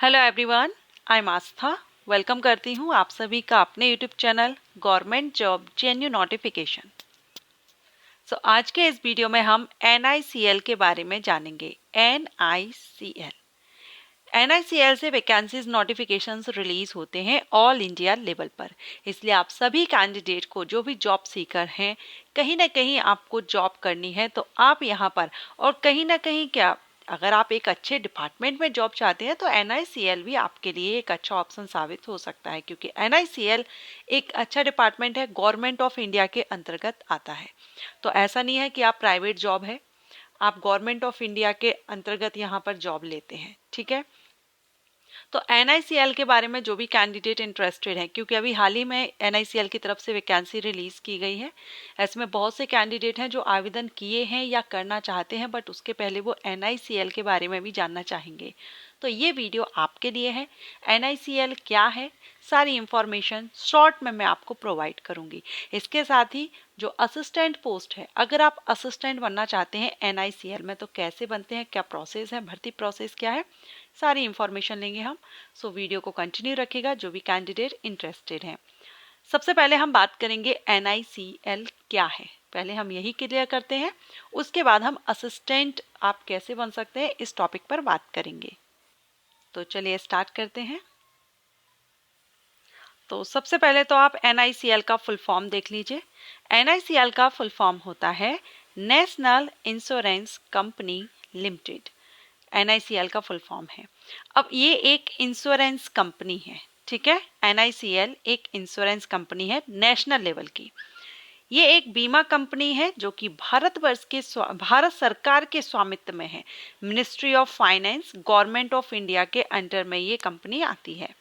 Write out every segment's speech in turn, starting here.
Hello everyone, I am Aastha. Welcome करती हूँ आप सभी का अपने YouTube channel government job जेन्यू notification. आज के इस वीडियो में हम NICL के बारे में जानेंगे। NICL से वैकेंसीज नोटिफिकेशंस रिलीज होते हैं ऑल इंडिया लेवल पर। इसलिए आप सभी कैंडिडेट को जो भी जॉब सीकर हैं, कहीं ना कहीं आपको जॉब करनी है तो आप यहाँ पर, और कहीं ना कहीं क्या, अगर आप एक अच्छे डिपार्टमेंट में जॉब चाहते हैं तो NICL भी आपके लिए एक अच्छा ऑप्शन साबित हो सकता है, क्योंकि NICL एक अच्छा डिपार्टमेंट है, गवर्नमेंट ऑफ इंडिया के अंतर्गत आता है। तो ऐसा नहीं है कि आप प्राइवेट जॉब है, आप गवर्नमेंट ऑफ इंडिया के अंतर्गत यहाँ पर जॉब लेते हैं। ठीक है, तो NICL के बारे में जो भी कैंडिडेट इंटरेस्टेड हैं, क्योंकि अभी हाल ही में NICL की तरफ से वैकेंसी रिलीज की गई है। ऐसे में बहुत से कैंडिडेट हैं जो आवेदन किए हैं या करना चाहते हैं, बट उसके पहले वो NICL के बारे में भी जानना चाहेंगे। तो ये वीडियो आपके लिए है। NICL क्या है, सारी इंफॉर्मेशन शॉर्ट में मैं आपको प्रोवाइड करूंगी। इसके साथ ही जो असिस्टेंट पोस्ट है, अगर आप असिस्टेंट बनना चाहते हैं NICL में तो कैसे बनते हैं, क्या प्रोसेस है, भर्ती प्रोसेस क्या है, सारी इंफॉर्मेशन लेंगे हम। वीडियो को कंटिन्यू रखिएगा जो भी कैंडिडेट इंटरेस्टेड हैं। सबसे पहले हम बात करेंगे NICL क्या है, पहले हम यही क्लियर करते हैं। उसके बाद हम असिस्टेंट आप कैसे बन सकते हैं इस टॉपिक पर बात करेंगे। तो चलिए स्टार्ट करते हैं। तो सबसे पहले तो आप NICL का फुल फॉर्म देख लीजिए। NICL का फुल फॉर्म होता है national insurance company limited. NICL का फुल फॉर्म है। अब ये एक इंश्योरेंस कंपनी है, ठीक है। NICL एक इंश्योरेंस कंपनी है नेशनल लेवल की। ये एक बीमा कंपनी है जो कि भारत सरकार के स्वामित्व में है। Ministry of finance, government of India के अंडर में ये कंपनी आती है।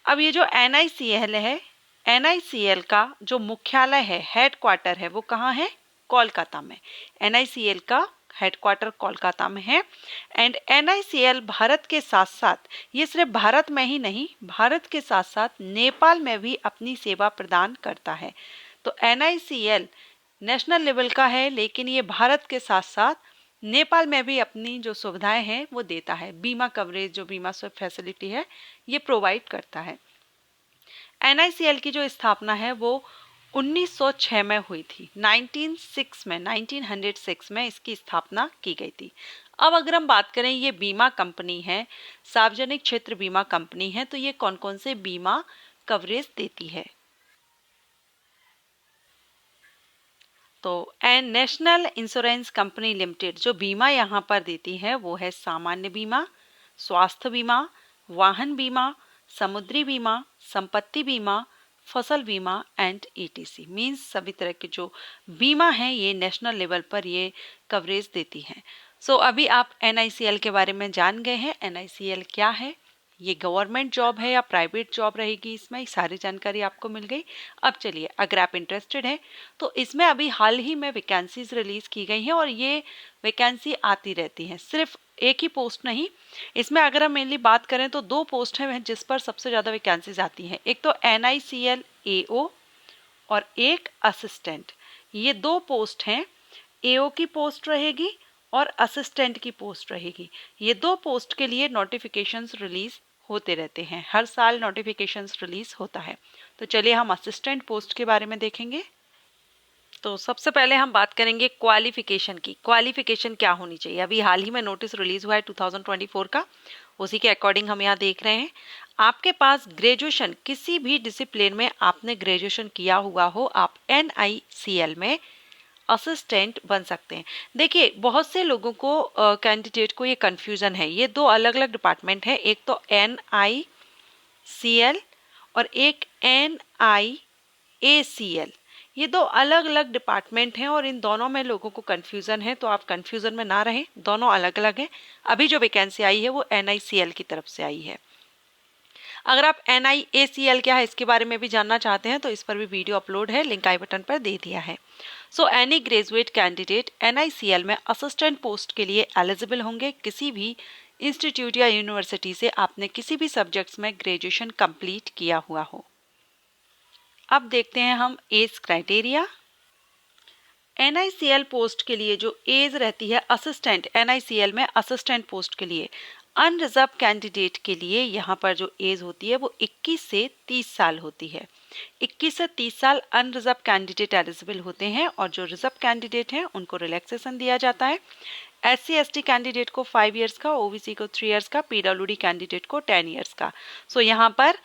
अब ये जो NICL है, NICL का जो मुख्यालय है, हेडक्वार्टर है, वो कहाँ है? कोलकाता में। NICL का हेडक्वार्टर कोलकाता में है। एंड NICL भारत के साथ साथ, ये सिर्फ भारत में ही नहीं, भारत के साथ साथ नेपाल में भी अपनी सेवा प्रदान करता है। तो NICL नेशनल लेवल का है, लेकिन ये भारत के साथ साथ नेपाल में भी अपनी जो सुविधाएं हैं वो देता है। बीमा कवरेज, जो बीमा फैसिलिटी है, ये प्रोवाइड करता है। NICL की जो स्थापना है वो 1906 में हुई थी। 1906 में इसकी स्थापना की गई थी। अब अगर हम बात करें, ये बीमा कंपनी है, सार्वजनिक क्षेत्र बीमा कंपनी है, तो ये कौन कौन से बीमा कवरेज देती है? तो नेशनल इंश्योरेंस कंपनी लिमिटेड जो बीमा यहाँ पर देती है वो है सामान्य बीमा, स्वास्थ्य बीमा, वाहन बीमा, समुद्री बीमा, संपत्ति बीमा, फसल बीमा एंड ETC। मीन्स सभी तरह के जो बीमा हैं ये नेशनल लेवल पर ये कवरेज देती हैं। अभी आप NICL के बारे में जान गए हैं। NICL क्या है, ये गवर्नमेंट जॉब है या प्राइवेट जॉब रहेगी, इसमें सारी जानकारी आपको मिल गई। अब चलिए, अगर आप इंटरेस्टेड हैं तो इसमें अभी हाल ही में वैकेंसीज रिलीज की गई हैं और ये वैकेंसी आती रहती हैं, सिर्फ एक ही पोस्ट नहीं। इसमें अगर हम मेनली बात करें तो 2 पोस्ट हैं जिस पर सबसे ज़्यादा वैकेंसीज आती हैं। एक तो NICL AO और एक असिस्टेंट। ये 2 पोस्ट हैं। AO की पोस्ट रहेगी और असिस्टेंट की पोस्ट रहेगी। ये 2 पोस्ट के लिए नोटिफिकेशंस रिलीज होते रहते हैं, हर साल नोटिफिकेशंस रिलीज होता है। तो चलिए हम असिस्टेंट पोस्ट के बारे में देखेंगे। तो सबसे पहले हम बात करेंगे क्वालिफिकेशन की। क्वालिफिकेशन क्या होनी चाहिए? अभी हाल ही में नोटिस रिलीज हुआ है 2024 का, उसी के अकॉर्डिंग हम यहाँ देख रहे हैं। आपके पास ग्रेजुएशन, किसी भी डिसिप्लिन में आपने ग्रेजुएशन किया हुआ हो, आप NICL में असिस्टेंट बन सकते हैं। देखिए, बहुत से लोगों को, कैंडिडेट को ये कंफ्यूजन है। ये 2 अलग अलग डिपार्टमेंट है, एक तो NICL और एक NIACL। ये 2 अलग अलग डिपार्टमेंट हैं और इन दोनों में लोगों को कंफ्यूजन है, तो आप कंफ्यूजन में ना रहें, दोनों अलग अलग हैं। अभी जो वैकेंसी आई है वो NICL की तरफ से आई है। अगर आप NIACL क्या है इसके बारे में भी जानना चाहते हैं तो इस पर भी वीडियो अपलोड है, लिंक आई बटन पर दे दिया है। एनी ग्रेजुएट कैंडिडेट NICL में असिस्टेंट पोस्ट के लिए एलिजिबल होंगे। किसी भी इंस्टीट्यूट या यूनिवर्सिटी से आपने किसी भी सब्जेक्ट्स में ग्रेजुएशन कंप्लीट किया हुआ हो। अब देखते हैं हम एज क्राइटेरिया। NICL पोस्ट के लिए जो एज रहती है असिस्टेंट, NICL में असिस्टेंट पोस्ट के लिए अनरिजर्व कैंडिडेट के लिए यहाँ पर जो एज होती है वो 21 से 30 साल होती है। 21 से 30 साल अनरिजर्व कैंडिडेट एलिजिबल होते हैं और जो रिजर्व कैंडिडेट हैं उनको रिलैक्सेशन दिया जाता है। SC/ST कैंडिडेट को 5 इयर्स का, OBC को 3 इयर्स का, PWD कैंडिडेट को 10 इयर्स का। सो यहाँ पर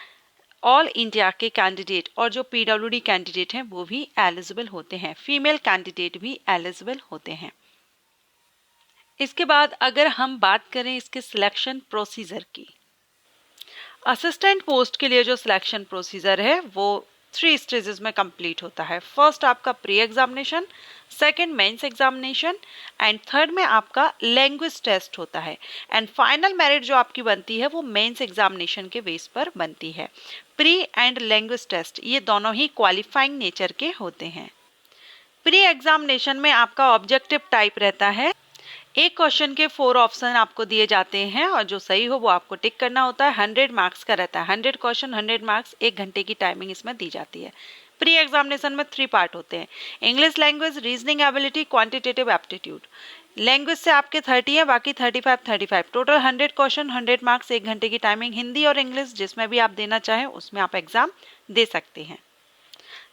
ऑल इंडिया के कैंडिडेट और जो PWD कैंडिडेट हैं वो भी एलिजिबल होते हैं। फीमेल कैंडिडेट भी एलिजिबल होते हैं। इसके बाद अगर हम बात करें इसके सिलेक्शन प्रोसीजर की, असिस्टेंट पोस्ट के लिए जो सिलेक्शन प्रोसीजर है वो 3 स्टेजेस में कंप्लीट होता है। फर्स्ट आपका pre examination, second mains examination and third में आपका लैंग्वेज टेस्ट होता है एंड फाइनल मेरिट जो आपकी बनती है वो मेंस एग्जामिनेशन के बेस पर बनती है। प्री एंड लैंग्वेज टेस्ट ये दोनों ही क्वालिफाइंग नेचर के होते हैं। प्री एग्जामिनेशन में आपका ऑब्जेक्टिव टाइप रहता है। एक क्वेश्चन के 4 ऑप्शन आपको दिए जाते हैं और जो सही हो वो आपको टिक करना होता है। 100 मार्क्स का रहता है। 100 क्वेश्चन 100 मार्क्स, 1 घंटे की टाइमिंग इसमें दी जाती है। प्री एग्जामिनेशन में 3 पार्ट होते हैं, English language, reasoning ability, quantitative aptitude. Language से आपके 30 है, बाकी 35 टोटल 100 क्वेश्चन 100 मार्क्स, 1 घंटे की टाइमिंग। हिंदी और इंग्लिश जिसमें भी आप देना चाहें उसमें आप एग्जाम दे सकते हैं।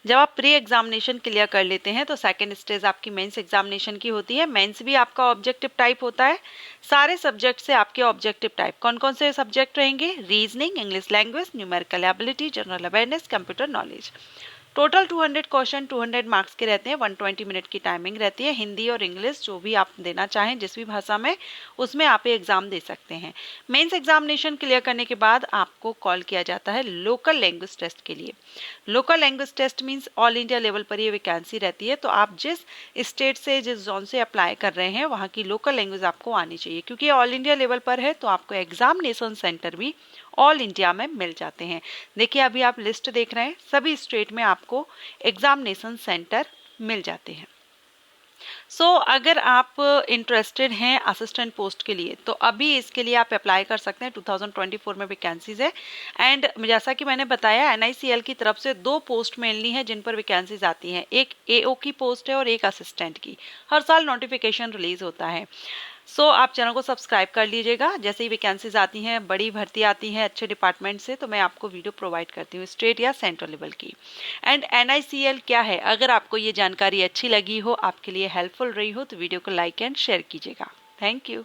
जब आप प्री एग्जामिनेशन क्लियर कर लेते हैं तो सेकंड स्टेज आपकी मेंस एग्जामिनेशन की होती है। मेंस भी आपका ऑब्जेक्टिव टाइप होता है। सारे सब्जेक्ट से आपके ऑब्जेक्टिव टाइप कौन कौन से सब्जेक्ट रहेंगे? Reasoning, English language, numerical ability, general awareness, computer knowledge. Total 200 question 200 marks के रहते हैं। 120 मिनट की टाइमिंग रहती है। हिंदी और इंग्लिश जो भी आप देना चाहें जिस भी भाषा में, उसमें आप एग्जाम दे सकते हैं। मेंस एग्जामिनेशन क्लियर करने के बाद आपको कॉल किया जाता है लोकल लैंग्वेज टेस्ट के लिए। Local language test means all India level पर ये वैकेंसी रहती है, तो आप जिस स्टेट से, जिस जोन से अप्लाई कर रहे हैं वहाँ की लोकल लैंग्वेज आपको आनी चाहिए। क्योंकि ऑल इंडिया लेवल पर है तो आपको एग्जामिनेशन सेंटर भी ऑल इंडिया में मिल जाते हैं। देखिए अभी आप लिस्ट देख रहे हैं, सभी स्टेट में आपको एग्जामिनेशन सेंटर मिल जाते हैं। अगर आप इंटरेस्टेड हैं असिस्टेंट पोस्ट के लिए तो अभी इसके लिए आप अप्लाई कर सकते हैं। 2024 में वैकेंसीज है एंड जैसा कि मैंने बताया NICL की तरफ से 2 पोस्ट मेनली हैं जिन पर वैकेंसीज आती हैं। एक AO की पोस्ट है और एक असिस्टेंट की। हर साल नोटिफिकेशन रिलीज होता है। आप चैनल को सब्सक्राइब कर लीजिएगा। जैसे ही वैकेंसीज आती हैं, बड़ी भर्ती आती है अच्छे डिपार्टमेंट से, तो मैं आपको वीडियो प्रोवाइड करती हूँ स्टेट या सेंट्रल लेवल की। एंड NICL क्या है, अगर आपको ये जानकारी अच्छी लगी हो, आपके लिए हेल्पफुल रही हो, तो वीडियो को लाइक एंड शेयर कीजिएगा। Thank you.